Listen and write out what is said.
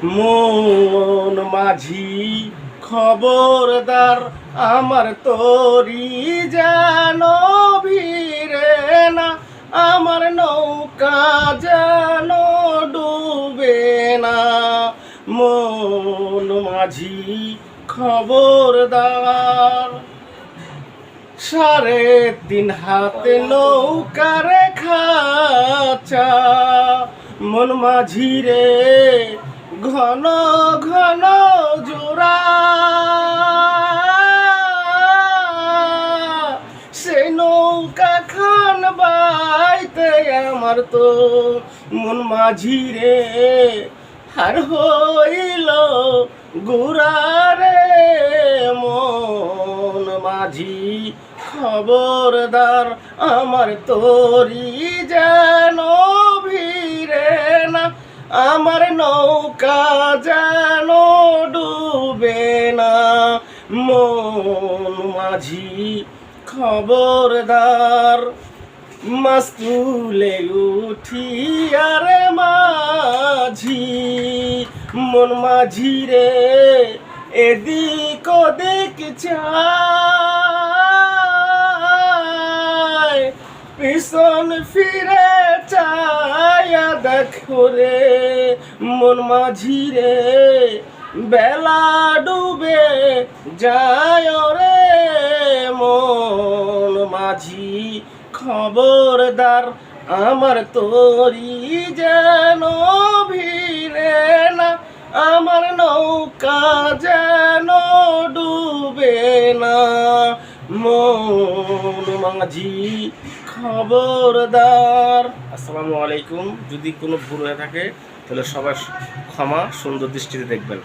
মন মাঝি খবরদার, আমার তরি যেন ভিড়ে না, আমার নৌকা যেন ডুবে না। মন মাঝি খবরদার, 3.5 হাতে নৌকার খাঁচা, মন মাঝি রে ঘন ঘন জোড়া, সেই নৌকা খান বাইতে আমার তো মন মাঝি রে হার হইল গুড়া রে। মন মাঝি খবরদার, আমার তরি যেন ভিড়ে না, আমার নৌকা যেন ডুবে না। মন মাঝি খবরদার, মাছ তুলে উঠি আরে মাঝি, মন মাঝি রে এদিক ওদিক চাই, পিছন ফিরে চাইয়া দেখো রে। মন মাঝি রে বেলা ডুবে যায় রে। মন মাঝি খবরদার, আমার তরি যেন ভিড়ে না, আমার নৌকা যেন ডুবে না। মন মাঝি খবরদার। আসসালামু আলাইকুম। যদি কোনো ভুল হয়ে থাকে তাহলে সবার ক্ষমা সুন্দর দৃষ্টিতে দেখবেন।